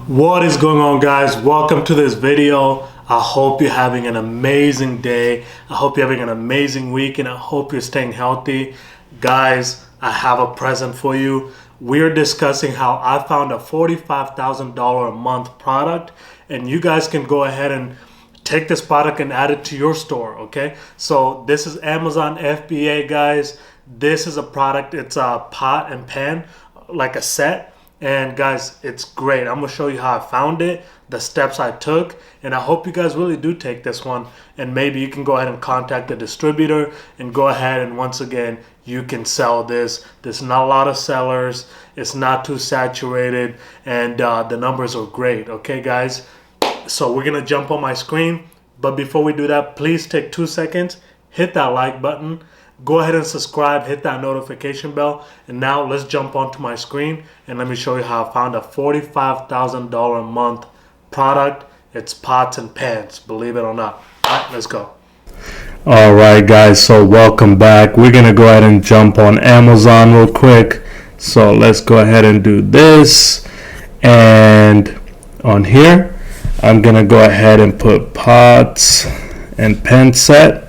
What is going on, guys? Welcome to this video. I hope you're having an amazing day. I hope you're having an amazing week, and I hope you're staying healthy. Guys, I have a present for you. We're discussing how I found a $45,000 a month product, and you guys can go ahead and take this product and add it to your store. Okay, so this is Amazon FBA, guys. This is a product. It's a pot and pan, like a set. And guys, it's great. I'm gonna show you how I found it, the steps I took, and I hope you guys really do take this one, and maybe you can go ahead and contact the distributor and go ahead and once again you can sell this. There's not a lot of sellers, it's not too saturated, and the numbers are great. Okay guys, so we're gonna jump on my screen, but before we do that, please take 2 seconds, hit that like button, go ahead and subscribe, hit that notification bell, and now let's jump onto my screen and let me show you how I found a $45,000 a month product. It's pots and pans, believe it or not. All right, let's go. All right, guys, so welcome back. We're gonna go ahead and jump on Amazon real quick. So let's go ahead and do this, and on here I'm gonna go ahead and put pots and pan set.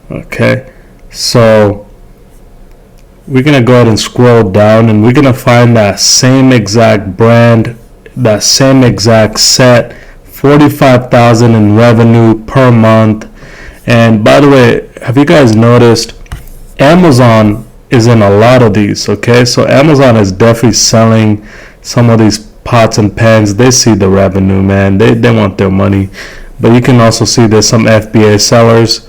Okay, so we're gonna go ahead and scroll down, and we're gonna find that same exact brand, that same exact set, 45,000 in revenue per month. And by the way, have you guys noticed Amazon is in a lot of these? Okay, so Amazon is definitely selling some of these pots and pans. They see the revenue, man. They want their money. But you can also see there's some FBA sellers.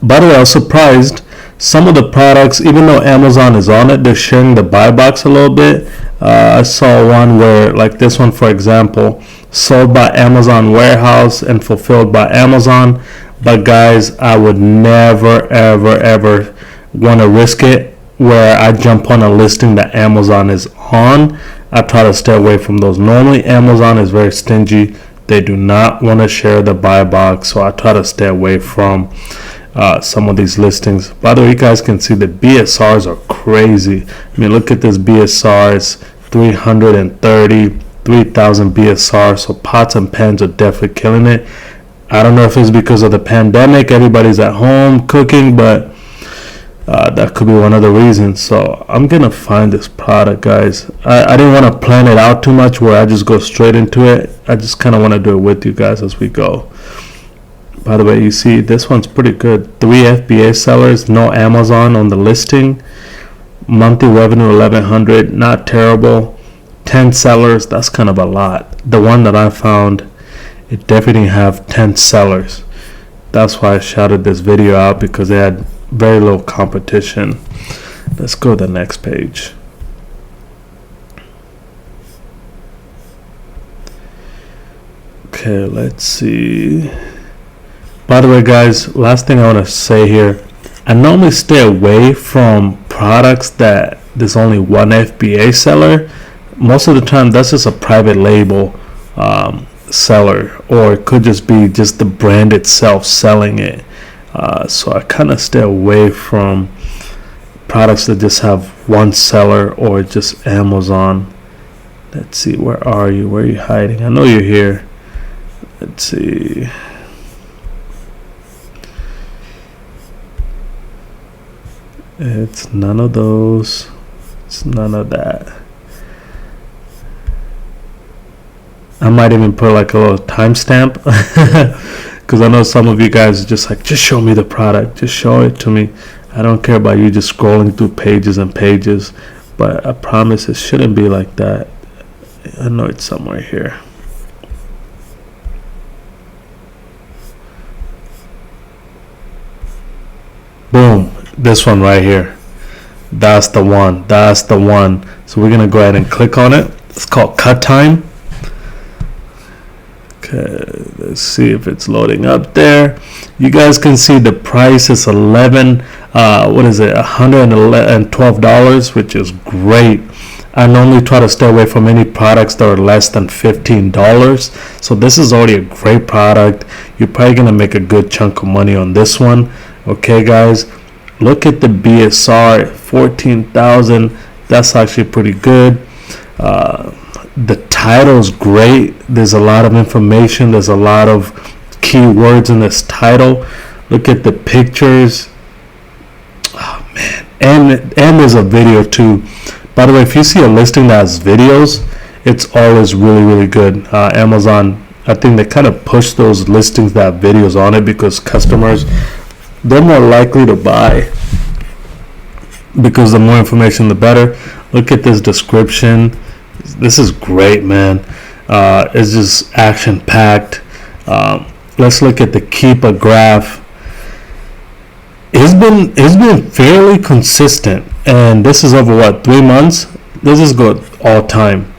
By the way, I was surprised. Some of the products, even though Amazon is on it, they're sharing the buy box a little bit. I saw one where, like this one, for example, sold by Amazon warehouse and fulfilled by Amazon. But guys, I would never, ever want to risk it where I jump on a listing that Amazon is on. I try to stay away from those. Normally, Amazon is very stingy. They do not want to share the buy box, so I try to stay away from some of these listings. By the way, you guys can see the BSRs are crazy. I mean, look at this BSR. It's 330,000 BSR. So pots and pans are definitely killing it. I don't know if it's because of the pandemic, everybody's at home cooking, but that could be one of the reasons. So I'm gonna find this product, guys. I didn't want to plan it out too much where I just go straight into it. I just kind of want to do it with you guys as we go. By the way, you see this one's pretty good. 3 FBA sellers, no Amazon on the listing. Monthly revenue 1,100, not terrible. 10 sellers, that's kind of a lot. The one that I found, it definitely have 10 sellers. That's why I shouted this video out, because they had very little competition. Let's go to the next page. Okay, let's see. By the way, guys, last thing I want to say here, I normally stay away from products that there's only one FBA seller. Most of the time, that's just a private label seller, or it could just be just the brand itself selling it. So I kind of stay away from products that just have one seller or just Amazon. Let's see, where are you? Where are you hiding? I know you're here. Let's see. It's none of those. It's none of that. I might even put like a little timestamp, because I know some of you guys are just like, just show me the product, just show it to me. I don't care about you just scrolling through pages and pages, but I promise it shouldn't be like that. I know it's somewhere here. Boom. This one right here, that's the one. So we're gonna go ahead and click on it. It's called Cut Time. Okay, let's see if it's loading up there. You guys can see the price is $112, which is great. I normally try to stay away from any products that are less than $15. So this is already a great product. You're probably gonna make a good chunk of money on this one. Okay, guys. Look at the BSR, 14,000. That's actually pretty good. The title's great. There's a lot of information. There's a lot of keywords in this title. Look at the pictures. Oh man, and there's a video too. By the way, if you see a listing that has videos, it's always really good. Amazon, I think they kind of push those listings that have videos on it because customers, they're more likely to buy because the more information the better. Look at this description. This is great, man. It's just action packed. Let's look at the Keep a graph. It's been fairly consistent, and this is over what, 3 months? This is good all time.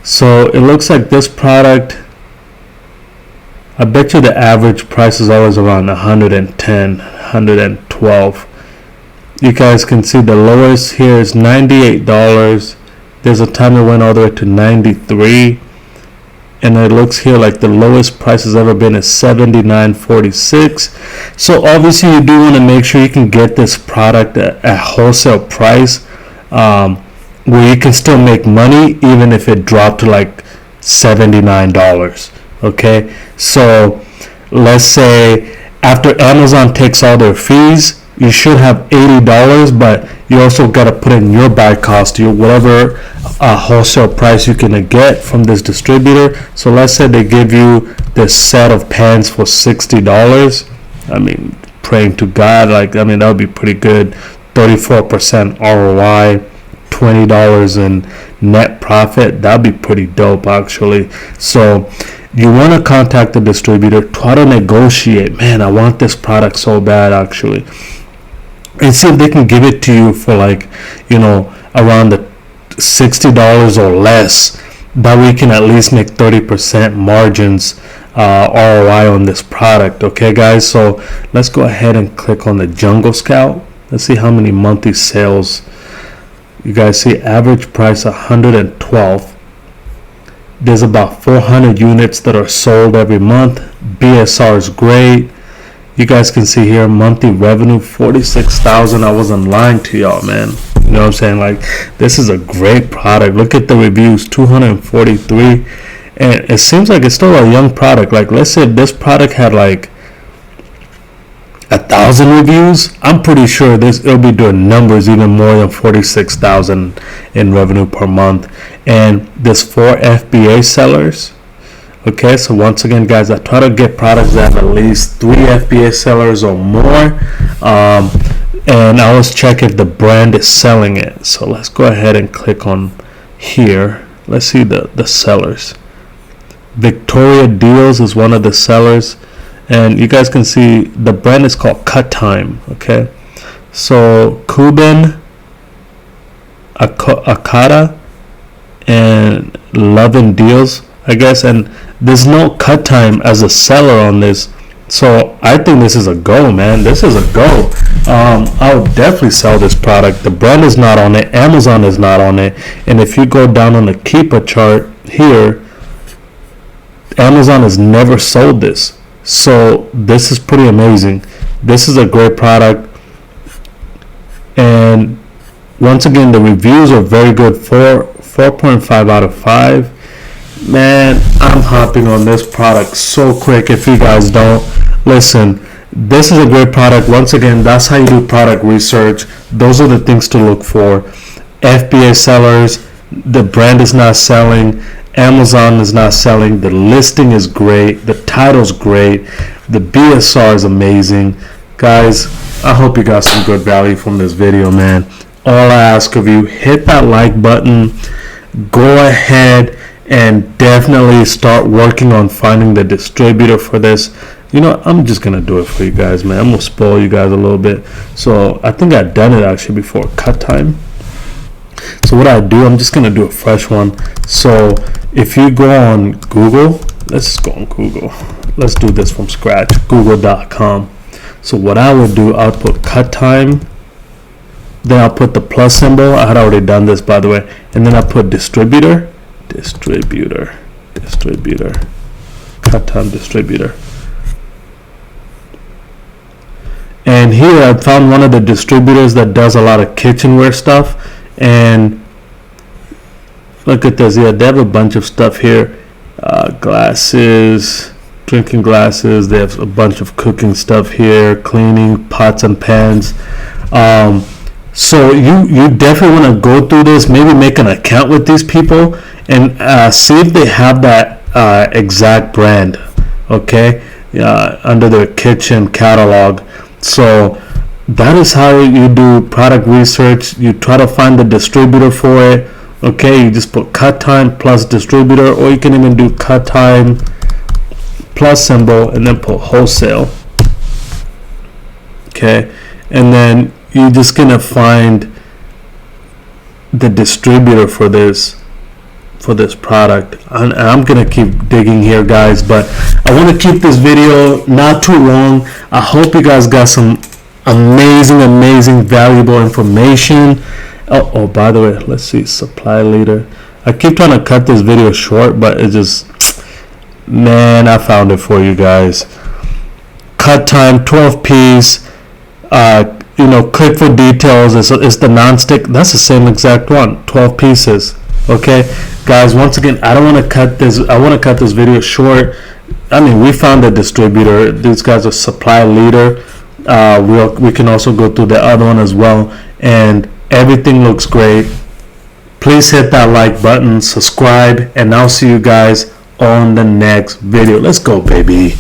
So it looks like this product, I bet you the average price is always around 110, 112. You guys can see the lowest here is $98. There's a time it went all the way to 93, and it looks here like the lowest price has ever been is $79.46. So obviously you do want to make sure you can get this product at wholesale price, where you can still make money even if it dropped to like $79. Okay, so let's say after Amazon takes all their fees, you should have $80, but you also got to put in your buy cost, your whatever wholesale price you can get from this distributor. So let's say they give you this set of pants for $60. I mean, praying to God, like, I mean, that would be pretty good. 34% ROI, $20 in net profit. That'd be pretty dope, actually. So you want to contact the distributor, try to negotiate. Man, I want this product so bad, actually. And see if they can give it to you for like, around the $60 or less. That way you can at least make 30% margins ROI on this product. Okay, guys, so let's go ahead and click on the Jungle Scout. Let's see how many monthly sales. You guys see average price 112. There's about 400 units that are sold every month. BSR is great. You guys can see here monthly revenue 46,000. I wasn't lying to y'all, man. You know what I'm saying? Like, this is a great product. Look at the reviews, 243, and it seems like it's still a young product. Like, let's say if this product had like 1,000 reviews, I'm pretty sure it'll be doing numbers even more than 46,000 in revenue per month. And there's 4 FBA sellers. Okay, so once again, guys, I try to get products that have at least 3 FBA sellers or more, and I always check if the brand is selling it. So let's go ahead and click on here. Let's see the sellers. Victoria Deals is one of the sellers, and you guys can see the brand is called Cut Time. Okay, so Kuben, Akata, and Love and Deals, I guess, and there's no Cut Time as a seller on this, so I think this is a go, man. This is a go. I would definitely sell this product. The brand is not on it, Amazon is not on it, and if you go down on the Keepa chart here, Amazon has never sold this, so this is pretty amazing. This is a great product, and once again, the reviews are very good. 4.5 out of 5. Man, I'm hopping on this product so quick. If you guys don't listen, this is a great product. Once again, that's how you do product research. Those are the things to look for. FBA sellers, the brand is not selling, Amazon is not selling, the listing is great, the title's great, the BSR is amazing. Guys, I hope you got some good value from this video, man. All I ask of you, hit that like button, go ahead and definitely start working on finding the distributor for this. I'm just gonna do it for you guys, man. I'm gonna spoil you guys a little bit. So I think I've done it actually before. Cut Time. So what I do, I'm just gonna do a fresh one. So if you go on Google, let's just go on Google. Let's do this from scratch. Google.com. So what I would do, I'll put Cut Time. Then I'll put the plus symbol. I had already done this, by the way. And then I'll put distributor. Cut Time distributor. And here I found one of the distributors that does a lot of kitchenware stuff, and Look at this. Yeah, they have a bunch of stuff here. Glasses, drinking glasses. They have a bunch of cooking stuff here, cleaning pots and pans. So you definitely want to go through this. Maybe make an account with these people and see if they have that exact brand. Okay, under their kitchen catalog. So that is how you do product research. You try to find the distributor for it. Okay, you just put cut time plus distributor, or you can even do cut time plus symbol and then put wholesale. Okay, and then you're just gonna find the distributor for this product. And I'm gonna keep digging here, guys, but I want to keep this video not too long. I hope you guys got some amazing valuable information. Oh, by the way, let's see, supply leader. I keep trying to cut this video short, but it just, man, I found it for you guys. Cut time 12 piece. Click for details. It's the non-stick. That's the same exact one. 12 pieces. Okay, guys. Once again, I don't want to cut this. I want to cut this video short. I mean, we found a distributor. These guys are supply leader. We can also go through the other one as well, and everything looks great. Please hit that like button, subscribe, and I'll see you guys on the next video. Let's go, baby.